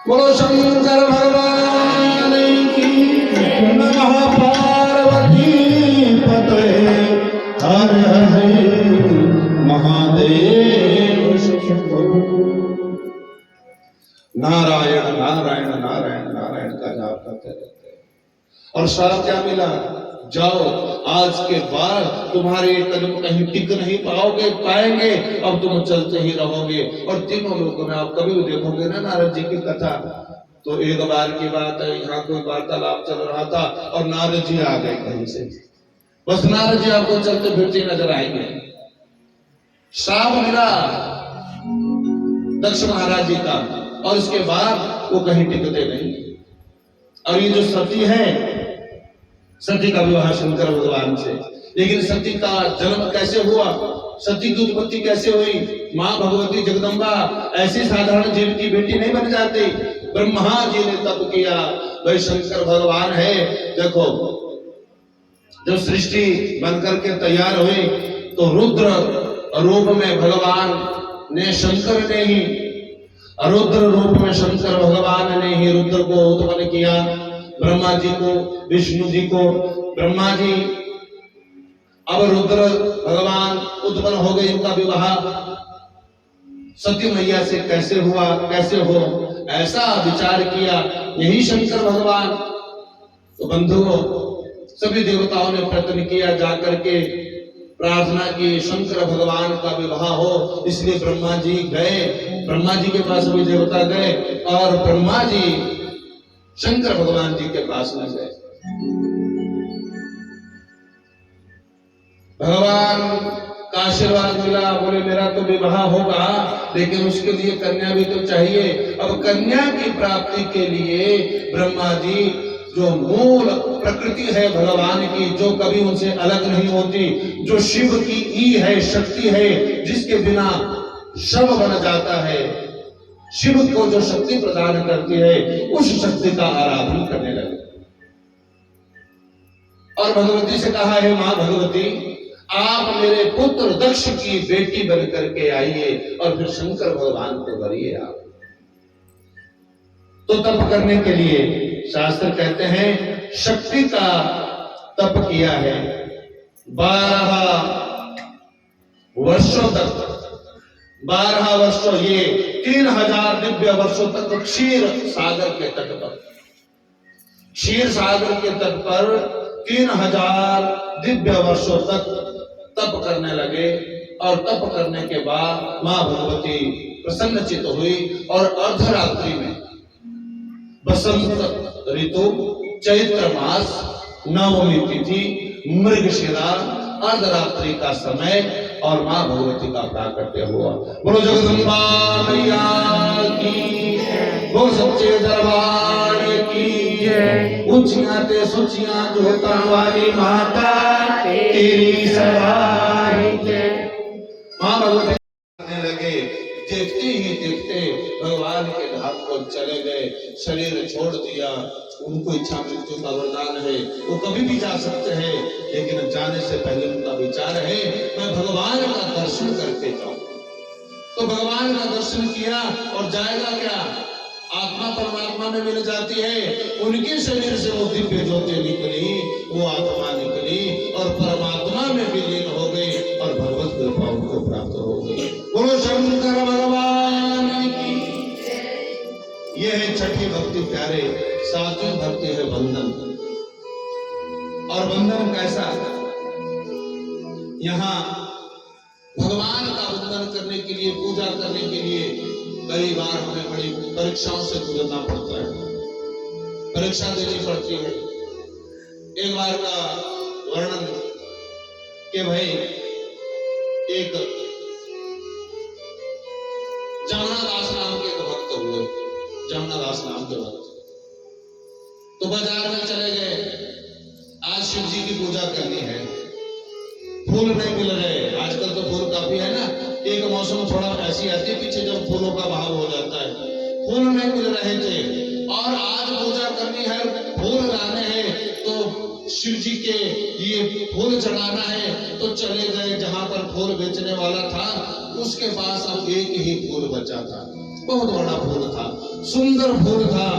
बोलो शंकर भगवान की नमः पार्वती पते हर हरे महादेव नारायण नारायण नारायण नारायण का जाप करते रहते हैं। और सारा क्या मिला? जाओ, आज के बाद तुम्हारे कदम कहीं टिक नहीं पाएंगे, अब तुम चलते ही रहोगे। और तीनों लोगों में आप कभी भी देखोगे ना नारद जी की कथा, तो एक बार की बात है, यहाँ कोई वार्तालाप चल रहा था और नारद जी आ गए कहीं से। बस नारद जी आपको चलते फिरते नजर आएंगे। श्राप मिला दक्ष महाराज जी का, और उसके बाद वो कहीं टिकते नहीं। और ये जो सती है, सती का विवाह शंकर भगवान से, लेकिन सती का जन्म कैसे हुआ, सती की उत्पत्ति कैसे हुई? मां भगवती जगदम्बा ऐसी साधारण जीव की बेटी नहीं बन जाती। ब्रह्मा जी ने तप किया, वही शंकर भगवान है। देखो, जब सृष्टि बनकर के तैयार हुई तो रुद्र रूप में भगवान ने शंकर ने ही रुद्र रूप में शंकर भगवान ने ही रुद्र को उत्पन्न किया। ब्रह्मा जी को, विष्णु जी को, ब्रह्मा जी, अब रुद्र भगवान उत्पन्न हो गए। इनका विवाह सती मैया से कैसे हुआ, कैसे हो, ऐसा विचार किया यही शंकर भगवान। तो बंधुओं, सभी देवताओं ने प्रयत्न किया, जाकर के प्रार्थना की शंकर भगवान का विवाह हो। इसलिए ब्रह्मा जी गए, ब्रह्मा जी के पास सभी देवता गए और ब्रह्मा जी शंकर भगवान जी के पास में गए। भगवान का आशीर्वाद मिला, बोले मेरा तो विवाह होगा, लेकिन उसके लिए कन्या भी तो चाहिए। अब कन्या की प्राप्ति के लिए ब्रह्मा जी, जो मूल प्रकृति है भगवान की, जो कभी उनसे अलग नहीं होती, जो शिव की ई है, शक्ति है, जिसके बिना शव बन जाता है, शिव को जो शक्ति प्रदान करती है, उस शक्ति का आराधन करने लगे। और भगवती से कहा, है मां भगवती, आप मेरे पुत्र दक्ष की बेटी बन करके आइए और फिर शंकर भगवान को करिए आप। तो तप करने के लिए शास्त्र कहते हैं शक्ति का तप किया है 12 वर्षों तक। 12 वर्षों, ये 3000 दिव्य वर्षों तक क्षीर सागर के तट पर, क्षीर सागर के तट पर 3000 दिव्य वर्षों तक तप करने लगे। और तप करने के बाद मां भगवती प्रसन्नचित हुई और अर्धरात्रि में, बसंत ऋतु, चैत्र मास, नवमी तिथि, मृगशिरा, अर्धरात्रि का समय, और मां भगवती का प्राकट्य हुआ। बोलो जगदम्बा मैया की, बोलो सच्चे दरबार की, ऊंचियां ते सुचियां जोता वाली माता तेरी सवारी। मां भगवती करने लगे, देखते ही देखते भगवान के धाम को चले गए, शरीर छोड़ दिया। उनको इच्छा मृत्यु का वरदान है, वो कभी भी जा सकते हैं, लेकिन जाने से पहले उनका विचार है मैं भगवान का दर्शन करके जाऊं। तो भगवान का दर्शन किया और जाएगा क्या? आत्मा परमात्मा में मिल जाती है। उनके शरीर से वो दिव्य ज्योति निकली, वो आत्मा निकली और परमात्मा में विलीन हो गई और भगवत कृपा उनको प्राप्त हो गई। बोलो शंकर भगवान की। ये है छठी भक्ति प्यारे। सातवीं भक्ति है बंधन। और बंधन कैसा? यहाँ भगवान का बंधन करने के लिए, पूजा करने के लिए कई बार हमें बड़ी परीक्षाओं से गुजरना पड़ता है, परीक्षा देनी पड़ती है। एक बार का वर्णन कि भाई एक जमुनादास नाम के भक्त हुए, जमुनादास नाम के भक्त। तो बाजार में चले गए, आज शिव जी की पूजा करनी है, फूल नहीं मिल रहे। आजकल तो फूल काफी है ना, एक मौसम थोड़ा ऐसी आती है पीछे जब फूलों का भाव हो जाता है, फूल नहीं मिल रहे थे और आज पूजा करनी है, फूल लाने हैं, तो शिव जी के ये फूल चढ़ाना है। तो चले गए जहां पर फूल बेचने वाला था, उसके पास अब एक ही फूल बचा था, बहुत बड़ा फूल था, सुंदर फूल था।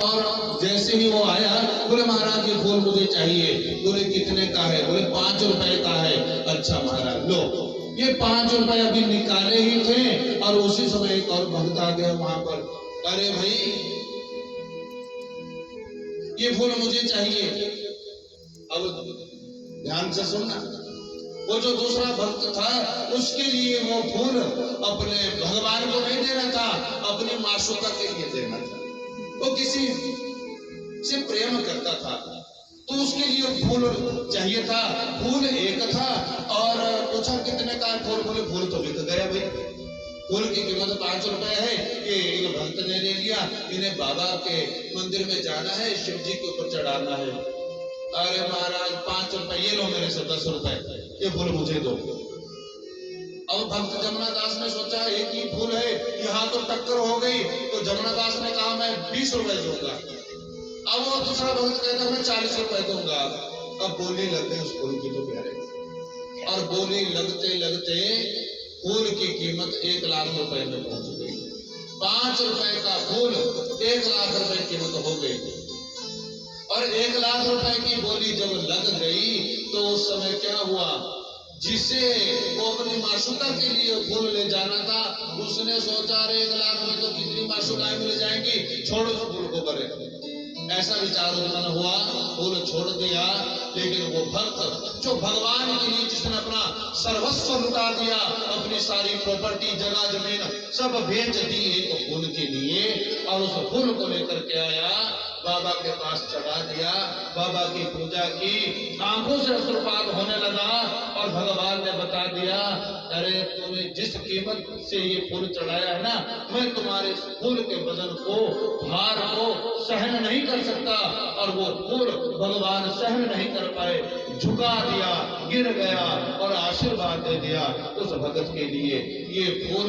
और जैसे ही वो आया, बोले महाराज ये फूल मुझे चाहिए। बोले कितने का है? बोले 5 रुपए का है। अच्छा महाराज लो। ये 5 रुपए अभी निकाले ही थे और उसी समय एक और भक्त आ गया वहां पर। अरे भाई ये फूल मुझे चाहिए। अब ध्यान से सुनना, वो जो दूसरा भक्त था उसके लिए वो फूल अपने भगवान को नहीं देना था, अपनी मासूका के लिए देना था। वो किसी से प्रेम करता था तो उसके लिए फूल चाहिए था। फूल एक था और पूछा कितने का फूल? बोले फूल तो बिक गया भाई, फूल की कीमत 5 रुपए है। कि इन भक्त ने ले लिया, इन्हें बाबा के मंदिर में जाना है, शिव जी के ऊपर चढ़ाना है। अरे महाराज 5 रुपए, ये लो मेरे से 10 रुपए, ये फूल मुझे दो। अब भक्त जमुनादास ने सोचा एक ही फूल है, यहाँ तो टक्कर हो गई। तो जमुनादास ने कहा मैं 20 रुपए दूंगा। अब वो दूसरा भक्त कहता मैं 40 रुपए दूंगा। अब बोली लग गई उस फूल की तो प्यारे, और बोली लगते लगते फूल की कीमत 1 लाख रुपए में पहुंच गई। 5 रुपए का फूल 1 लाख रुपए कीमत हो गई। और 1 लाख रुपए की बोली जब लग गई तो उस समय क्या हुआ, जिसे वो अपनी माशूका के लिए फूल ले जाना था, उसने सोचा अरे 1 लाख में तो कितनी माशूकाएं मिल जाएंगी, छोड़ो उस फूल को करे। ऐसा विचार उत्पन्न हुआ, फूल छोड़ दिया। लेकिन वो भक्त जो भगवान के लिए, जिसने अपना सर्वस्व लुटा दिया, अपनी सारी प्रॉपर्टी जगह जमीन सब बेच दी एक फूल के लिए, और उस फूल को लेकर के आया, बाबा के पास चढ़ा दिया, बाबा की पूजा की, आंखों से अश्रुपात होने लगा और भगवान ने बता दिया अरे तूने जिस कीमत से ये फूल चढ़ाया है ना, मैं तुम्हारे फूल के वजन को, भार को सहन नहीं कर सकता। और वो फूल भगवान सहन नहीं कर पाए, झुका दिया, गिर गया और आशीर्वाद दे दिया उस भगत के लिए। ये फूल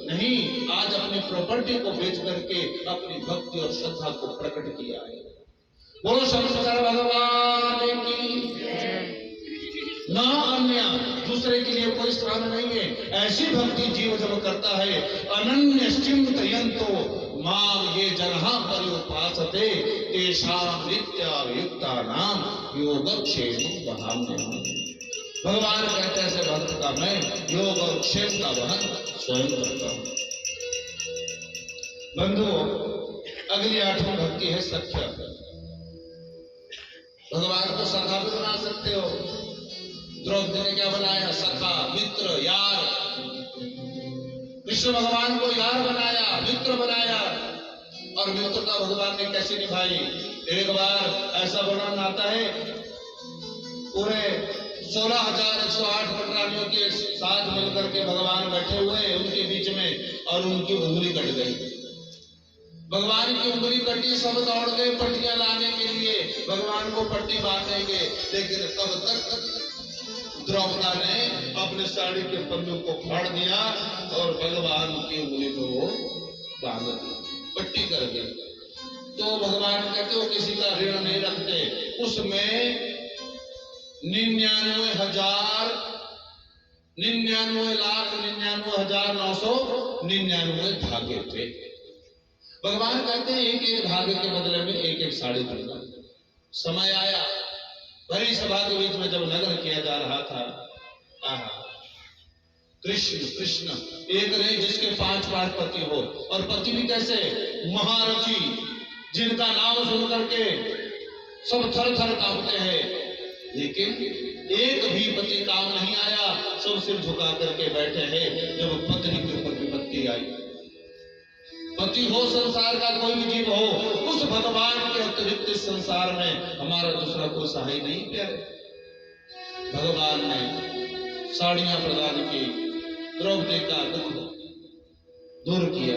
नहीं, आज अपनी प्रॉपर्टी को बेच करके अपनी भक्ति और श्रद्धा को प्रकट किया है। बोलो शंकर भगवान की। ना अन्य दूसरे के लिए कोई स्थान नहीं है। ऐसी भक्ति जीव जब करता है, अनन्य चिंतयन्तो मां ये जनहा पर्युपासते तेषां नित्यायुक्तानां योगक्षेमं वहाम्यहम्। भगवान कहते हैं ऐसे भक्त का मैं योग और क्षेम का वहन स्वयं करता हूं। बंधुओं, अगली 8वीं भक्ति है सख्य। भगवान को सखा भी बना सकते हो। द्रौपदी ने क्या बनाया? सखा, मित्र, यार। कृष्ण भगवान को यार बनाया, मित्र बनाया। और मित्रता भगवान ने कैसे निभाई? एक बार ऐसा वर्णन आता है, पूरे 16,108 पटरानियों के साथ मिलकर के भगवान बैठे हुए उनके बीच में, और उनकी उंगली कट गई। भगवान की उंगली कटी, सब दौड़ गए पट्टियां लाने के लिए, भगवान को पट्टी बांधेंगे। लेकिन तब तक द्रौपदा ने अपने साड़ी के पन्नू को फाड़ दिया और भगवान की उंगली को वो बांध दी, पट्टी कर दी। तो भगवान कहते वो किसी का ऋण नहीं रखते। उसमें 99,99,99,900 99 धागे थे। भगवान कहते हैं एक एक धागे के बदले में एक एक साड़ी दूंगा। समय आया, भरी सभा के बीच में जब नग्न किया जा रहा था, आहा, कृष्ण कृष्ण एक नहीं जिसके 5 पति हो, और पति भी कैसे, महारथी, जिनका नाम सुन करके सब थर थर कांपते हैं। लेकिन एक भी पति काम नहीं आया, सब सिर झुका करके बैठे हैं। जब पत्नी के ऊपर विपत्ति आई, पति हो संसार का कोई भी जीव हो, उस भगवान के अतिरिक्त इस संसार में हमारा दूसरा कोई सहाय नहीं प्यारे। भगवान ने साड़ियां प्रदान की, द्रौपदी का दुख दूर किया।